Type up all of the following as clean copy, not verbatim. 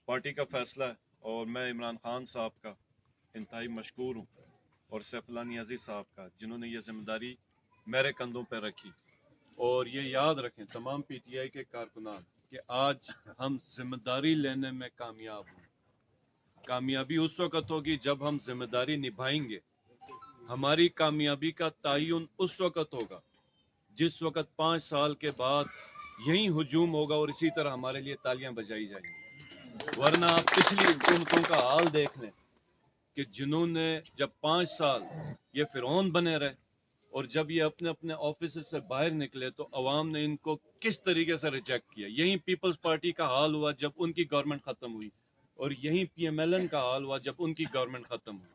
Party کا فیصلہ ہے اور میں عمران خان صاحب کا انتہائی مشکور ہوں اور سیف اللہ نیازی صاحب کا جنہوں نے یہ ذمہ داری میرے کندھوں پہ رکھی. اور یہ یاد رکھیں تمام پی ٹی آئی کے کارکنان کہ آج ہم ذمہ داری لینے میں کامیاب ہوں. کامیابی اس وقت ہوگی جب ہم ذمہ داری نبھائیں گے. ہماری کامیابی کا تعین اس وقت ہوگا جس وقت 5 سال کے بعد یہی ہجوم ہوگا اور اسی طرح ہمارے لیے تالیاں بجائی جائیں گی. ورنہ آپ پچھلی حکومتوں کا حال دیکھ لیں کہ جنہوں نے جب 5 سال یہ فرعون بنے رہے اور جب یہ اپنے اپنے آفیسز سے باہر نکلے تو عوام نے ان کو کس طریقے سے ریجیکٹ کیا. یہی پیپلز پارٹی کا حال ہوا جب ان کی گورنمنٹ ختم ہوئی اور یہی پی ایم ایل این کا حال ہوا جب ان کی گورنمنٹ ختم ہوئی.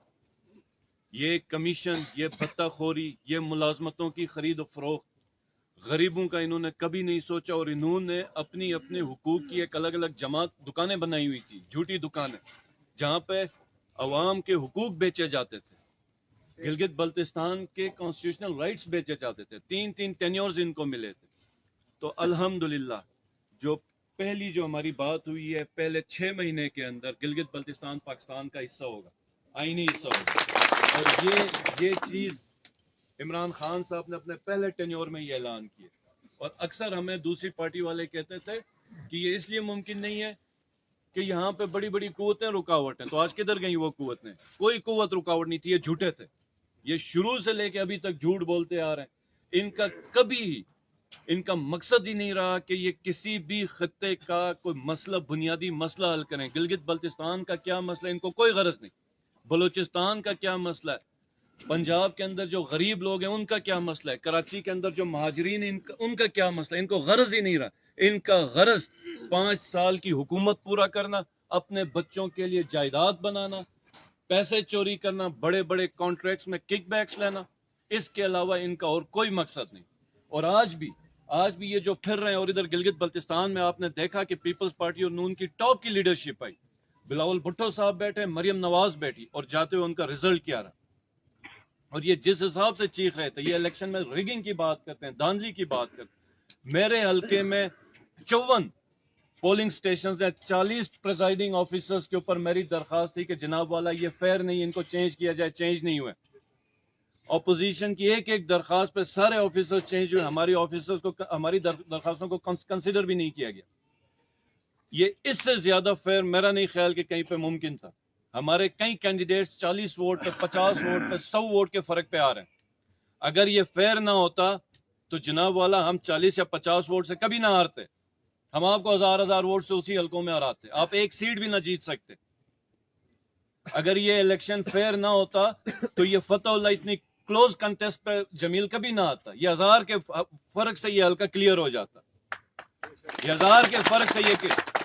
یہ کمیشن، یہ بھتہ خوری، یہ ملازمتوں کی خرید و فروخت، غریبوں کا انہوں نے کبھی نہیں سوچا. اور انہوں نے اپنی اپنے حقوق کی ایک الگ الگ جماعت دکانیں بنائی ہوئی تھی، جھوٹی دکانیں جہاں پہ عوام کے حقوق بیچے جاتے تھے. گلگت بلتستان کے کانسٹیٹیوشنل رائٹس بیچے جاتے تھے، 3 ٹینیورز ان کو ملے تھے. تو الحمدللہ جو ہماری بات ہوئی ہے پہلے 6 مہینے کے اندر گلگت بلتستان پاکستان کا حصہ ہوگا، آئینی حصہ ہوگا. اور یہ چیز عمران خان صاحب نے اپنے پہلے ٹینیور میں یہ اعلان کیا. اور اکثر ہمیں دوسری پارٹی والے کہتے تھے کہ یہ اس لیے ممکن نہیں ہے کہ یہاں پہ بڑی بڑی قوتیں رکاوٹ ہیں. تو آج کدھر گئی وہ قوتیں؟ کوئی قوت رکاوٹ نہیں تھی، یہ جھوٹے تھے. یہ شروع سے لے کے ابھی تک جھوٹ بولتے آ رہے ہیں. ان کا کبھی ان کا مقصد ہی نہیں رہا کہ یہ کسی بھی خطے کا کوئی مسئلہ، بنیادی مسئلہ حل کریں. گلگت بلتستان کا کیا مسئلہ ان کو کوئی غرض نہیں. بلوچستان کا کیا مسئلہ ہے، پنجاب کے اندر جو غریب لوگ ہیں ان کا کیا مسئلہ ہے، کراچی کے اندر جو مہاجرین ہیں ان کا کیا مسئلہ ہے. ان کو غرض ہی نہیں رہا. ان کا غرض 5 سال کی حکومت پورا کرنا، اپنے بچوں کے لیے جائیداد بنانا، پیسے چوری کرنا، بڑے بڑے کانٹریکٹس میں کک بیکس لینا. اس کے علاوہ ان کا اور کوئی مقصد نہیں. اور آج بھی یہ جو پھر رہے ہیں. اور ادھر گلگت بلتستان میں آپ نے دیکھا کہ پیپلز پارٹی اور نون کی ٹاپ کی لیڈرشپ آئی. بلاول بھٹو صاحب بیٹھے، مریم نواز بیٹھی، اور جاتے ہوئے ان کا رزلٹ کیا رہا. اور یہ جس حساب سے چیخ رہے تھے، یہ الیکشن میں ریگنگ کی بات کرتے ہیں، دھاندلی کی بات کرتے ہیں. میرے حلقے میں 54 پولنگ سٹیشنز ہیں. 40 پریزائڈنگ آفیسرز کے اوپر میری درخواست تھی کہ جناب والا یہ فیئر نہیں، ان کو چینج کیا جائے. چینج نہیں ہوئے. اپوزیشن کی ایک درخواست پہ سارے آفیسرز چینج ہوئے. ہماری آفیسرز کو، ہماری درخواستوں کو کنسیڈر بھی نہیں کیا گیا. یہ اس سے زیادہ فیئر میرا نہیں خیال کہ کہیں پہ ممکن تھا. ہمارے کئی کینڈیڈیٹس 40 ووٹ پہ، 50 ووٹ پہ، 100 ووٹ کے فرق پہ آ رہے ہیں. اگر یہ فیئر نہ ہوتا تو جناب والا ہم 40 یا 50 ووٹ سے کبھی نہ ہارتے. ہم آپ کو 1000 ووٹ سے اسی حلقوں میں ہراتے. آپ ایک سیٹ بھی نہ جیت سکتے. اگر یہ الیکشن فیئر نہ ہوتا تو یہ فتح اللہ اتنی کلوز کنٹیسٹ پہ جمیل کبھی نہ آتا. یہ 1000 کے فرق سے یہ حلقہ کلیئر ہو جاتا. یہ 1000 کے فرق سے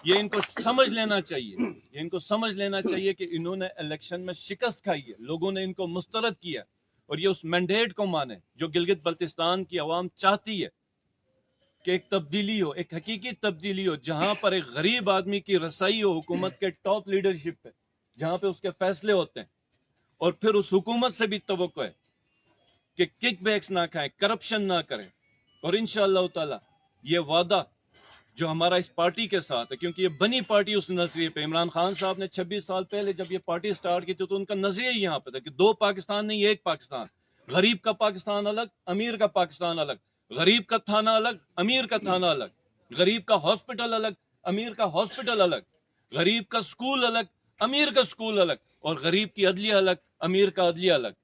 یہ ان کو سمجھ لینا چاہیے. یہ ان کو سمجھ لینا چاہیے کہ انہوں نے الیکشن میں شکست کھائی ہے. لوگوں نے ان کو مسترد کیا اور یہ اس مینڈیٹ کو مانے جو گلگت بلتستان کی عوام چاہتی ہے کہ ایک تبدیلی ہو، ایک حقیقی تبدیلی ہو، جہاں پر ایک غریب آدمی کی رسائی ہو حکومت کے ٹاپ لیڈرشپ پہ، جہاں پہ اس کے فیصلے ہوتے ہیں. اور پھر اس حکومت سے بھی توقع ہے کہ کک بیکس نہ کھائیں، کرپشن نہ کریں. اور انشاءاللہ تعالی یہ وعدہ جو ہمارا اس پارٹی کے ساتھ ہے، کیونکہ یہ بنی پارٹی اس نظریے پہ. عمران خان صاحب نے 26 سال پہلے جب یہ پارٹی سٹارٹ کی تھی تو ان کا نظریہ ہی یہاں پہ تھا کہ 2 پاکستان نہیں، ایک پاکستان. غریب کا پاکستان الگ، امیر کا پاکستان الگ. غریب کا تھانہ الگ، امیر کا تھانہ الگ. غریب کا ہاسپٹل الگ، امیر کا ہاسپٹل الگ. غریب کا سکول الگ، امیر کا سکول الگ. اور غریب کی عدلیہ الگ، امیر کا عدلیہ الگ.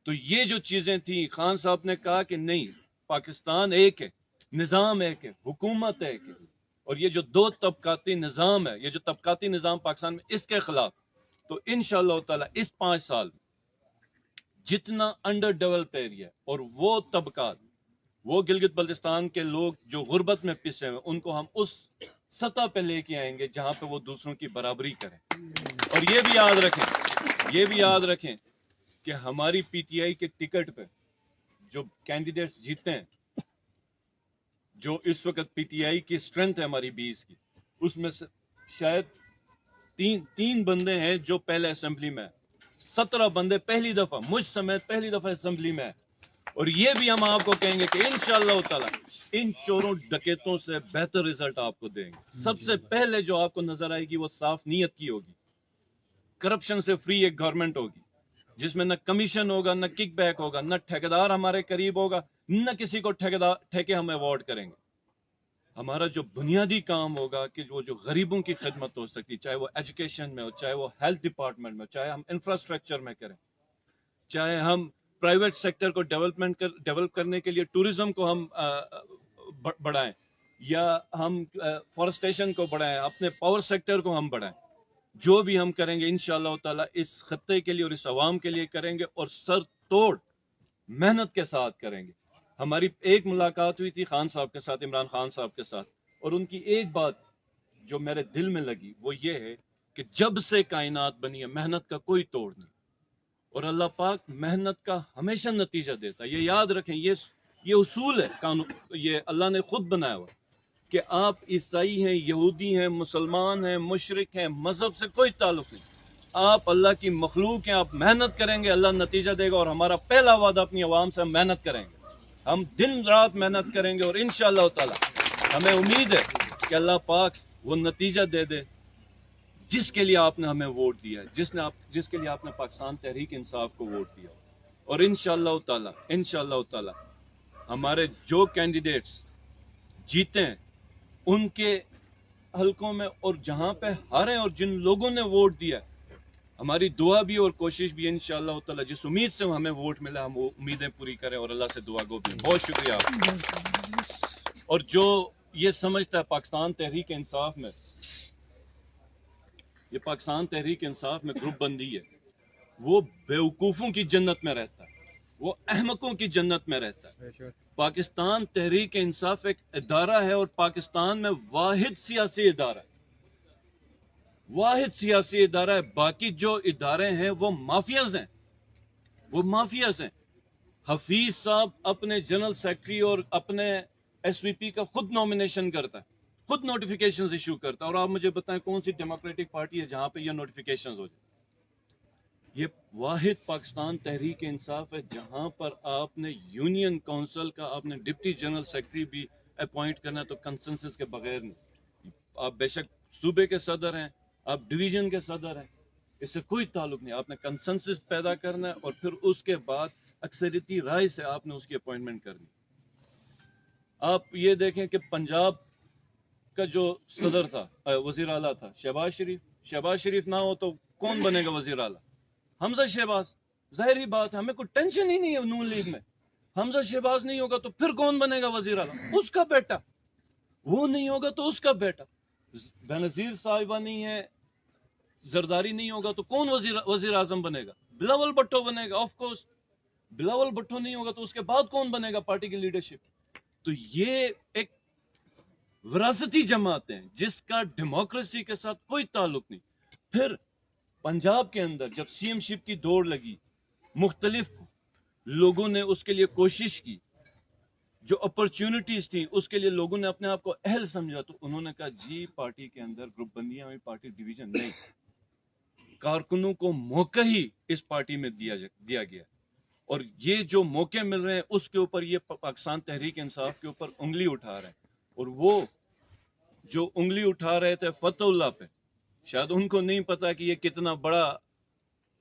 تو یہ جو چیزیں تھیں، خان صاحب نے کہا کہ نہیں، پاکستان ایک ہے، نظام ایک ہے، حکومت ایک ہے. اور یہ جو 2 طبقاتی نظام ہے، یہ جو طبقاتی نظام پاکستان میں، اس کے خلاف. تو انشاءاللہ تعالی اس 5 سال میں جتنا انڈر ڈیولپ ایریا اور وہ طبقات، وہ گلگت بلتستان کے لوگ جو غربت میں پسے ہوئے، ان کو ہم اس سطح پہ لے کے آئیں گے جہاں پہ وہ دوسروں کی برابری کریں. اور یہ بھی یاد رکھیں کہ ہماری پی ٹی آئی کے ٹکٹ پہ جو کینڈیڈیٹس جیتے ہیں، جو اس وقت پی ٹی آئی کی اسٹرینتھ ہے ہماری 20 کی، اس میں سے شاید تین بندے ہیں جو پہلے اسمبلی میں ہیں. 17 بندے پہلی دفعہ، مجھ سمیت پہلی دفعہ اسمبلی میں ہیں. اور یہ بھی ہم آپ کو کہیں گے کہ انشاءاللہ تعالی ان چوروں ڈکیتوں سے بہتر رزلٹ آپ کو دیں گے. سب سے پہلے جو آپ کو نظر آئے گی وہ صاف نیت کی ہوگی, کرپشن سے فری ایک گورنمنٹ ہوگی جس میں نہ کمیشن ہوگا, نہ کک بیک ہوگا, نہ ٹھیکیدار ہمارے قریب ہوگا, نہ کسی کو ٹھیکے ہم ایوارڈ کریں گے. ہمارا جو بنیادی کام ہوگا کہ وہ جو غریبوں کی خدمت ہو سکتی, چاہے وہ ایجوکیشن میں ہو, چاہے وہ ہیلتھ ڈپارٹمنٹ میں ہو, چاہے ہم انفراسٹرکچر میں کریں, چاہے ہم پرائیویٹ سیکٹر کو ڈیولپ کرنے کے لیے ٹورزم کو ہم بڑھائیں, یا ہم فارسٹیشن کو بڑھائیں, اپنے پاور سیکٹر کو ہم بڑھائیں. جو بھی ہم کریں گے انشاءاللہ تعالی اس خطے کے لیے اور اس عوام کے لیے کریں گے, اور سر توڑ محنت کے ساتھ کریں گے. ہماری ایک ملاقات ہوئی تھی خان صاحب کے ساتھ, عمران خان صاحب کے ساتھ, اور ان کی ایک بات جو میرے دل میں لگی وہ یہ ہے کہ جب سے کائنات بنی ہے محنت کا کوئی توڑ نہیں, اور اللہ پاک محنت کا ہمیشہ نتیجہ دیتا ہے. یہ یاد رکھیں, یہ اصول ہے, قانون یہ اللہ نے خود بنایا ہوا کہ آپ عیسائی ہیں, یہودی ہیں, مسلمان ہیں, مشرک ہیں, مذہب سے کوئی تعلق نہیں, آپ اللہ کی مخلوق ہیں. آپ محنت کریں گے اللہ نتیجہ دے گا. اور ہمارا پہلا وعدہ اپنی عوام سے ہم محنت کریں گے, ہم دن رات محنت کریں گے, اور انشاءاللہ تعالی ہمیں امید ہے کہ اللہ پاک وہ نتیجہ دے دے جس کے لیے آپ نے ہمیں ووٹ دیا ہے, جس کے لیے آپ نے پاکستان تحریک انصاف کو ووٹ دیا. اور انشاءاللہ تعالی ہمارے جو کینڈیڈیٹس جیتے ہیں ان کے حلقوں میں, اور جہاں پہ ہارے اور جن لوگوں نے ووٹ دیا, ہماری دعا بھی اور کوشش بھی انشاءاللہ تعالی جس امید سے ہمیں ووٹ ملا ہم وہ امیدیں پوری کریں, اور اللہ سے دعا گو بھی. بہت شکریہ آپ. اور جو یہ سمجھتا ہے پاکستان تحریک انصاف میں, یہ پاکستان تحریک انصاف میں گروپ بندی ہے, وہ بیوقوفوں کی جنت میں رہتا ہے, وہ احمقوں کی جنت میں رہتا ہے. پاکستان تحریک انصاف ایک ادارہ ہے, اور پاکستان میں واحد سیاسی ادارہ ہے, واحد سیاسی ادارہ ہے. باقی جو ادارے ہیں وہ مافیاز ہیں, وہ مافیاز ہیں. حفیظ صاحب اپنے جنرل سیکرٹری اور اپنے ایس وی پی کا خود نومینیشن کرتا ہے, خود نوٹیفیکیشنز ایشو کرتا ہے. اور آپ مجھے بتائیں کون سی ڈیموکریٹک پارٹی ہے جہاں پہ یہ نوٹیفیکیشنز ہو جائے؟ یہ واحد پاکستان تحریک انصاف ہے جہاں پر آپ نے یونین کونسل کا آپ نے ڈپٹی جنرل سیکرٹری بھی اپوائنٹ کرنا ہے تو کنسنسس کے بغیر نہیں. آپ بے شک صوبے کے صدر ہیں, آپ ڈویژن کے صدر ہیں, اس سے کوئی تعلق نہیں. آپ نے کنسنسس پیدا کرنا ہے, اور پھر اس کے بعد اکثریتی رائے سے آپ نے اس کی اپوائنٹمنٹ کرنی. آپ یہ دیکھیں کہ پنجاب کا جو صدر تھا, وزیر اعلیٰ تھا شہباز شریف نہ ہو تو کون بنے گا وزیر اعلیٰ؟ حمزہ شہباز. ظاہری بات ہے, ہمیں کوئی ٹینشن ہی نہیں ہے نون لیگ میں. حمزہ شہباز نہیں ہوگا تو پھر کون بنے گا وزیر اعلیٰ؟ اس کا بیٹا. وہ نہیں ہوگا تو اس کا بیٹا. بینظیر صاحبہ نہیں ہے, زرداری نہیں ہوگا تو کون وزیر اعظم بنے گا؟ بلاول بھٹو بنے گا. آف کورس بلاول بھٹو نہیں ہوگا تو اس کے بعد کون بنے گا پارٹی کی لیڈرشپ؟ تو یہ ایک وراثتی جماعت ہیں جس کا ڈیموکریسی کے ساتھ کوئی تعلق نہیں. پھر پنجاب کے اندر جب سی ایم شپ کی دوڑ لگی, مختلف لوگوں نے اس کے لیے کوشش کی, جو اپرچونٹیز تھیں اس کے لیے لوگوں نے اپنے آپ کو اہل سمجھا, تو انہوں نے کہا جی پارٹی کے اندر گروپ بندیاں ہوئی, پارٹی ڈویژن نہیں, کارکنوں کو موقع ہی اس پارٹی میں دیا گیا. اور یہ جو موقع مل رہے ہیں اس کے اوپر یہ پاکستان تحریک انصاف کے اوپر انگلی اٹھا رہے ہیں. اور وہ جو انگلی اٹھا رہے تھے فتح اللہ پہ, شاید ان کو نہیں پتا کہ یہ کتنا بڑا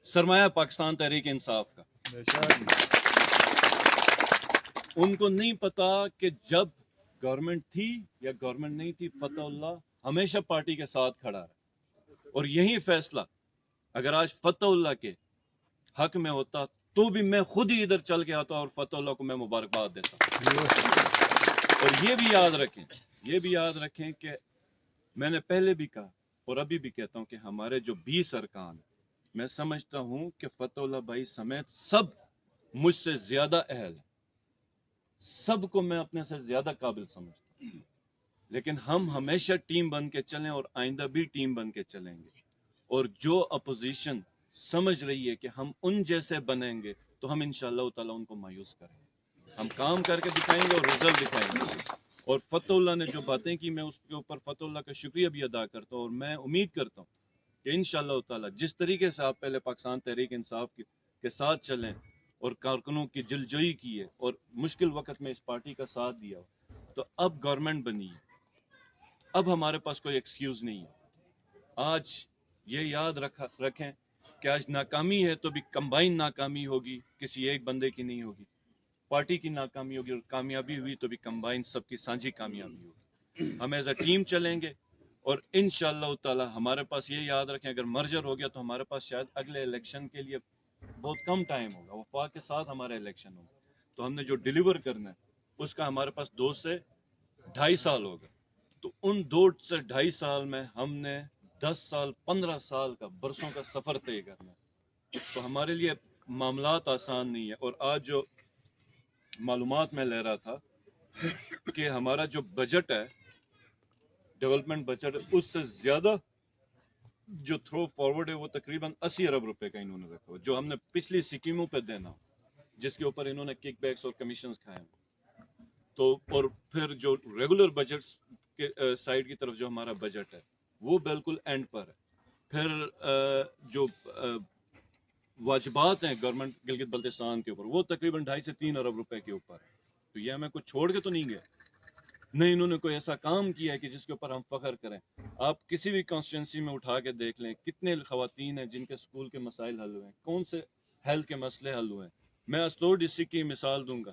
سرمایہ پاکستان تحریک انصاف کا. ان کو نہیں پتا کہ جب گورنمنٹ تھی یا گورنمنٹ نہیں تھی, فتح اللہ ہمیشہ پارٹی کے ساتھ کھڑا رہا. اور یہی فیصلہ اگر آج فتح اللہ کے حق میں ہوتا تو بھی میں خود ہی ادھر چل کے آتا اور فتح اللہ کو میں مبارکباد دیتا. اور یہ بھی یاد رکھیں کہ میں نے پہلے بھی کہا اور ابھی بھی کہتا ہوں کہ ہمارے جو 20 ارکان ہیں, میں سمجھتا ہوں کہ فتح اللہ بھائی سمیت سب مجھ سے زیادہ اہل ہیں, سب کو میں اپنے سے زیادہ قابل سمجھتا ہوں. لیکن ہم ہمیشہ ٹیم بن کے چلیں اور آئندہ بھی ٹیم بن کے چلیں گے. اور جو اپوزیشن سمجھ رہی ہے کہ ہم ان جیسے بنیں گے تو ہم انشاءاللہ تعالیٰ ان کو مایوس کریں گے. ہم کام کر کے دکھائیں گے اور رزلٹ دکھائیں گے. اور فتح اللہ نے جو باتیں کی, میں اس کے اوپر فتح اللہ کا شکریہ بھی ادا کرتا ہوں, اور میں امید کرتا ہوں کہ انشاءاللہ تعالیٰ جس طریقے سے آپ پہلے پاکستان تحریک انصاف کے ساتھ چلیں اور کارکنوں کی دلجوئی کی ہے اور مشکل وقت میں اس پارٹی کا ساتھ دیا ہو، تو اب گورنمنٹ بنی ہے، اب ہمارے پاس کوئی ایکسکیوز نہیں ہے۔ آج یہ یاد رکھیں کہ آج ناکامی ہے تو بھی کمبائن ناکامی ہوگی، کسی ایک بندے کی نہیں ہوگی۔ پارٹی کی ناکامی ہوگی اور کامیابی ہوئی تو بھی کمبائن سب کی سانجھی کامیابی ہوگی۔ ہم ایز اے ٹیم چلیں گے اور انشاءاللہ تعالی ہمارے پاس یہ یاد رکھیں اگر مرجر ہو گیا تو ہمارے پاس شاید اگلے الیکشن کے لیے بہت کم ٹائم ہوگا، وفاق کے ساتھ ہمارا الیکشن ہوگا، تو ہم نے جو ڈیلیور کرنا ہے اس کا ہمارے پاس 2 سے 2.5 سال ہوگا۔ تو ان 2 سے 2.5 سال میں ہم نے 10 سال 15 سال کا برسوں کا سفر طے کرنا ہے، تو ہمارے لیے معاملات آسان نہیں ہے۔ اور آج جو معلومات میں لے رہا تھا کہ ہمارا جو بجٹ ہے ڈیولپمنٹ بجٹ، اس سے زیادہ جو تھرو فارورڈ ہے وہ تقریباً 80 ارب روپے کا انہوں نے رکھا ہوا، جو ہم نے پچھلی اسکیموں پہ دینا ہو، جس کے اوپر انہوں نے کک بیکس اور کمیشنز کھائے ہیں۔ تو اور پھر جو ریگولر بجٹ کے سائڈ کی طرف جو ہمارا بجٹ ہے وہ بالکل اینڈ پر ہے۔ پھر جو واجبات ہیں گورنمنٹ گلگت بلتستان کے اوپر وہ تقریباً 2.5 سے 3 ارب روپے کے اوپر ہے۔ تو یہ ہمیں کچھ چھوڑ کے تو نہیں گئے، نہیں انہوں نے کوئی ایسا کام کیا ہے کہ جس کے اوپر ہم فخر کریں۔ آپ کسی بھی کانسٹیٹوینسی میں اٹھا کے دیکھ لیں کتنے خواتین ہیں جن کے اسکول کے مسائل حل ہوئے ہیں، کون سے ہیلتھ کے مسئلے حل ہوئے ہیں۔ میں اسلور ڈسٹرکٹ کی مثال دوں گا،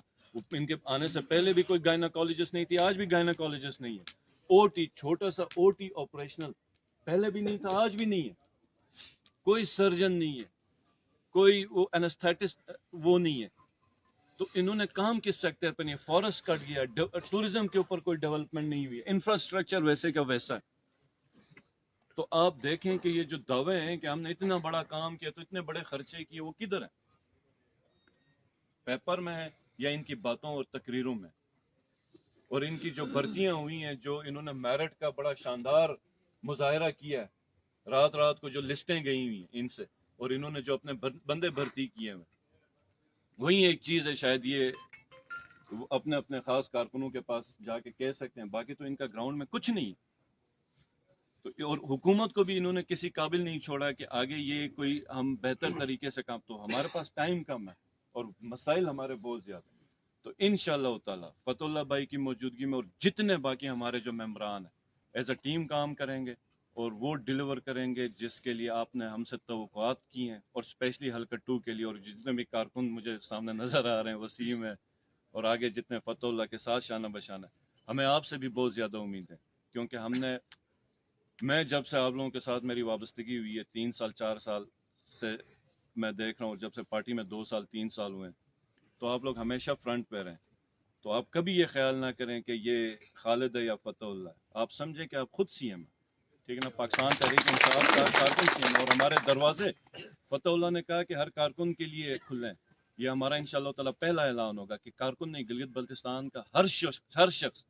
ان کے آنے سے پہلے بھی کوئی گائناکالوجسٹ نہیں تھی، آج بھی گائناکالوجسٹ نہیں ہے۔ او ٹی، چھوٹا سا او ٹی آپریشنل پہلے بھی نہیں تھا، آج بھی نہیں ہے۔ کوئی سرجن نہیں ہے، کوئی وہ اینستھیٹسٹ وہ نہیں ہے۔ تو انہوں نے کام کس سیکٹر پہ نہیں، فارسٹ کٹ گیا، ٹورزم کے اوپر کوئی ڈیولپمنٹ نہیں ہوئی، انفراسٹرکچر ویسے کا ویسا ہے۔ تو آپ دیکھیں کہ یہ جو دعوے ہیں کہ ہم نے اتنا بڑا کام کیا تو اتنے بڑے خرچے کیے، وہ کدھر ہیں؟ پیپر میں ہے یا ان کی باتوں اور تقریروں میں؟ اور ان کی جو بھرتیاں ہوئی ہیں، جو انہوں نے میرٹ کا بڑا شاندار مظاہرہ کیا ہے، رات رات کو جو لسٹیں گئی ہوئی ہیں ان سے، اور انہوں نے جو اپنے بندے بھرتی کیے ہیں، وہی ایک چیز ہے شاید یہ اپنے اپنے خاص کارکنوں کے پاس جا کے کہہ سکتے ہیں، باقی تو ان کا گراؤنڈ میں کچھ نہیں۔ تو اور حکومت کو بھی انہوں نے کسی قابل نہیں چھوڑا کہ آگے یہ کوئی ہم بہتر طریقے سے کام، تو ہمارے پاس ٹائم کم ہے اور مسائل ہمارے بہت زیادہ ہیں۔ تو انشاءاللہ تعالی فتح اللہ بھائی کی موجودگی میں اور جتنے باقی ہمارے جو ممبران ہیں ایز اے ٹیم کام کریں گے اور وہ ڈیلیور کریں گے جس کے لیے آپ نے ہم سے توقعات کی ہیں، اور اسپیشلی حلقہ 2 کے لیے۔ اور جتنے بھی کارکن مجھے سامنے نظر آ رہے ہیں، وسیم ہے اور آگے جتنے فتح اللہ کے ساتھ شانہ بشانہ، ہمیں آپ سے بھی بہت زیادہ امید ہے، کیونکہ میں جب سے آپ لوگوں کے ساتھ میری وابستگی ہوئی ہے 3 سال 4 سال سے میں دیکھ رہا ہوں، جب سے پارٹی میں 2 سال 3 سال ہوئے ہیں، تو آپ لوگ ہمیشہ فرنٹ پہ رہیں۔ تو آپ کبھی یہ خیال نہ کریں کہ یہ خالد ہے یا فتح اللہ ہے، آپ سمجھیں کہ آپ خود سی ایم ہیں، ٹھیک ہے نا؟ پاکستان تحریک انصاف کا کارکن سی ایم، اور ہمارے دروازے فتح اللہ نے کہا کہ ہر کارکن کے لیے کھلے ہیں۔ یہ ہمارا انشاءاللہ تعالی پہلا اعلان ہوگا کہ کارکن نہیں، گلگت بلتستان کا ہر شخص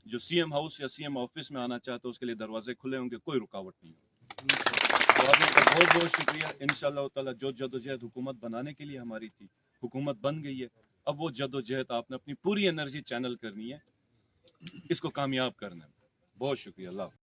جو سی ایم ہاؤس یا سی ایم آفس میں آنا چاہتا ہے اس کے لیے دروازے کھلے ہوں گے، کوئی رکاوٹ نہیں ہوگی۔ تو آپ لوگوں کا بہت بہت شکریہ۔ انشاءاللہ تعالی جو جدوجہد حکومت بنانے کے لیے ہماری تھی، حکومت بن گئی ہے، اب وہ جدوجہد آپ نے اپنی پوری انرجی چینل کرنی ہے اس کو کامیاب کرنے میں۔ بہت شکریہ، اللہ حافظ۔